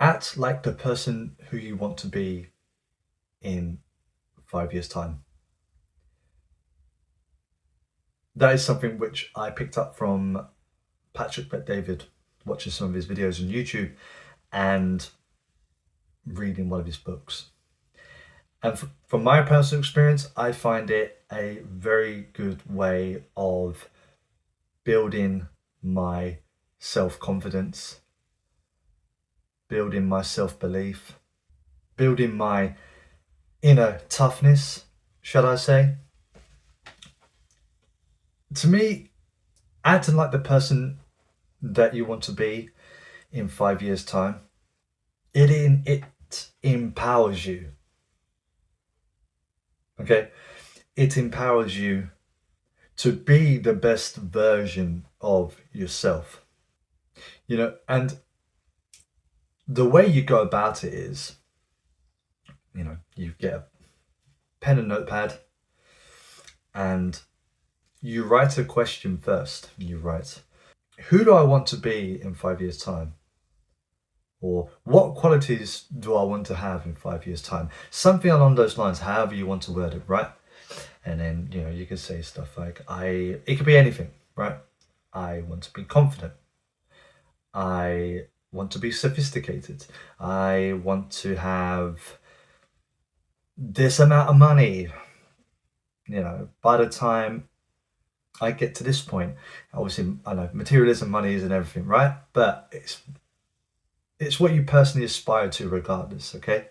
Act like the person who you want to be in 5 years' time. That is something which I picked up from Patrick Bet-David, watching some of his videos on YouTube and reading one of his books. And from my personal experience, I find it a very good way of building my self-confidence, building my self-belief, building my inner toughness, shall I say. To me, acting like the person that you want to be in 5 years' time, it empowers you. Okay? It empowers you to be the best version of yourself. You know, and the way you go about it is, you get a pen and notepad and you write a question first. You write, who do I want to be in 5 years' time? Or what qualities do I want to have in 5 years' time? Something along those lines, however you want to word it, right? And then, you could say stuff like, it could be anything, right? I want to be confident. I want to be sophisticated. I want to have this amount of money. By the time I get to this point, obviously, I know materialism, money isn't everything, right? But it's what you personally aspire to regardless, okay?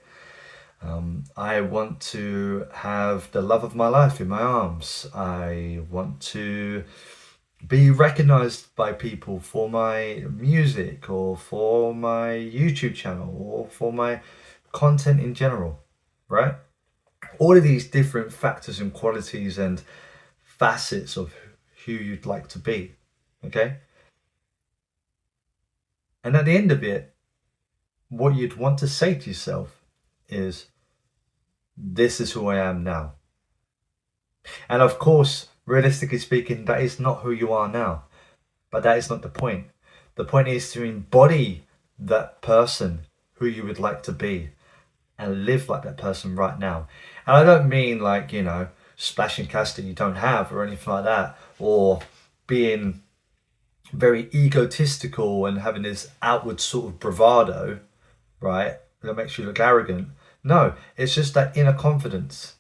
I want to have the love of my life in my arms. I want to be recognized by people for my music or for my YouTube channel or for my content in general, right? All of these different factors and qualities and facets of who you'd like to be, okay? And at the end of it, what you'd want to say to yourself is, this is who I am now. And of course, realistically speaking, that is not who you are now. But that is not the point. The point is to embody that person who you would like to be and live like that person right now. And I don't mean like, splashing cash that you don't have or anything like that, or being very egotistical and having this outward sort of bravado, right, that makes you look arrogant. No, it's just that inner confidence.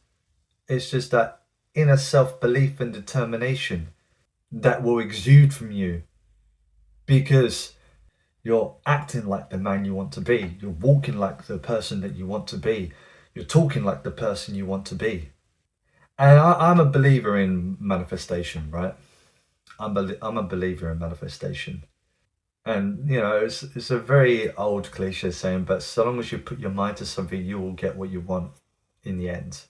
It's just that inner self-belief and determination that will exude from you because you're acting like the man you want to be. You're walking like the person that you want to be. You're talking like the person you want to be. And I'm a believer in manifestation, right? I'm a believer in manifestation. And, it's a very old cliche saying, but so long as you put your mind to something, you will get what you want in the end,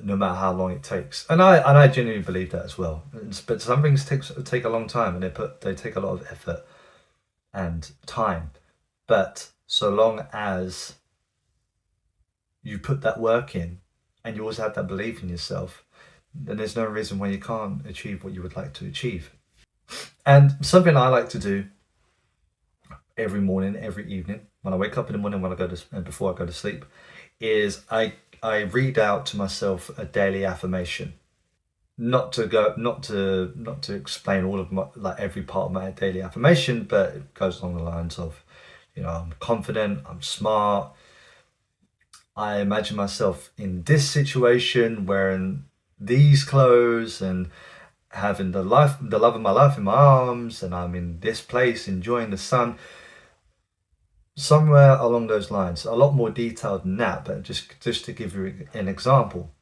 no matter how long it takes. And I genuinely believe that as well. But some things take a long time, and they take a lot of effort and time. But so long as you put that work in and you always have that belief in yourself, then there's no reason why you can't achieve what you would like to achieve. And something I like to do every morning, every evening, when I wake up in the morning, and before I go to sleep, is I read out to myself a daily affirmation. Not to explain all of my, like, every part of my daily affirmation, but it goes along the lines of, I'm confident, I'm smart, I imagine myself in this situation wearing these clothes and having the love of my life in my arms, and I'm in this place enjoying the sun. Somewhere along those lines, a lot more detailed than that, but just to give you an example.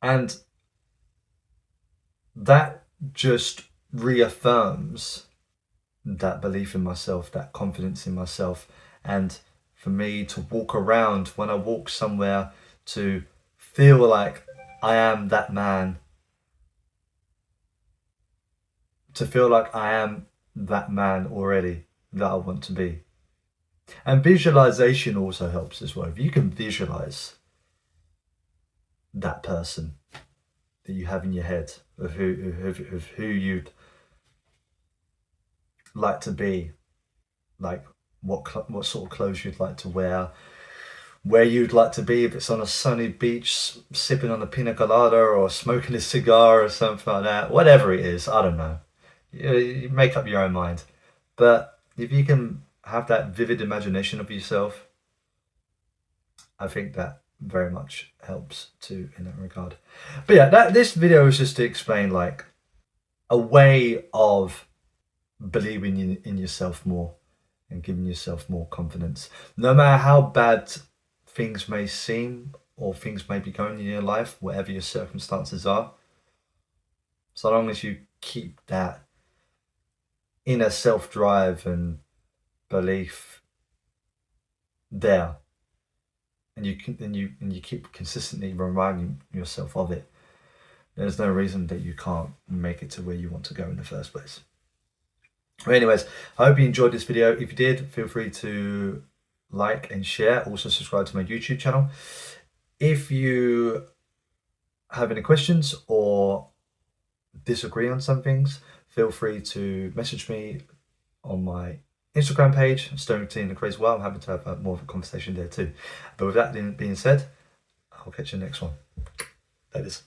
And that just reaffirms that belief in myself, that confidence in myself, and for me to walk around, when I walk somewhere, to feel like I am that man, to feel like I am that man already that I want to be. And visualization also helps as well. If you can visualize that person that you have in your head of who you'd like to be, like what sort of clothes you'd like to wear, where you'd like to be, if it's on a sunny beach sipping on a pina colada or smoking a cigar or something like that, whatever it is, I don't know. You make up your own mind. But if you can have that vivid imagination of yourself, I think that very much helps too in that regard. But yeah, this video is just to explain like a way of believing in yourself more and giving yourself more confidence. No matter how bad things may seem or things may be going in your life, whatever your circumstances are, so long as you keep that inner self-drive and belief there, and you keep consistently reminding yourself of it, there's no reason that you can't make it to where you want to go in the first place. But anyways, I hope you enjoyed this video. If you did, feel free to like and share. Also subscribe to my YouTube channel. If you have any questions or disagree on some things, feel free to message me on my Instagram page, StirringTeaInACrazyWorld. I'm happy to have more of a conversation there too. But with that being said, I'll catch you in the next one. That is.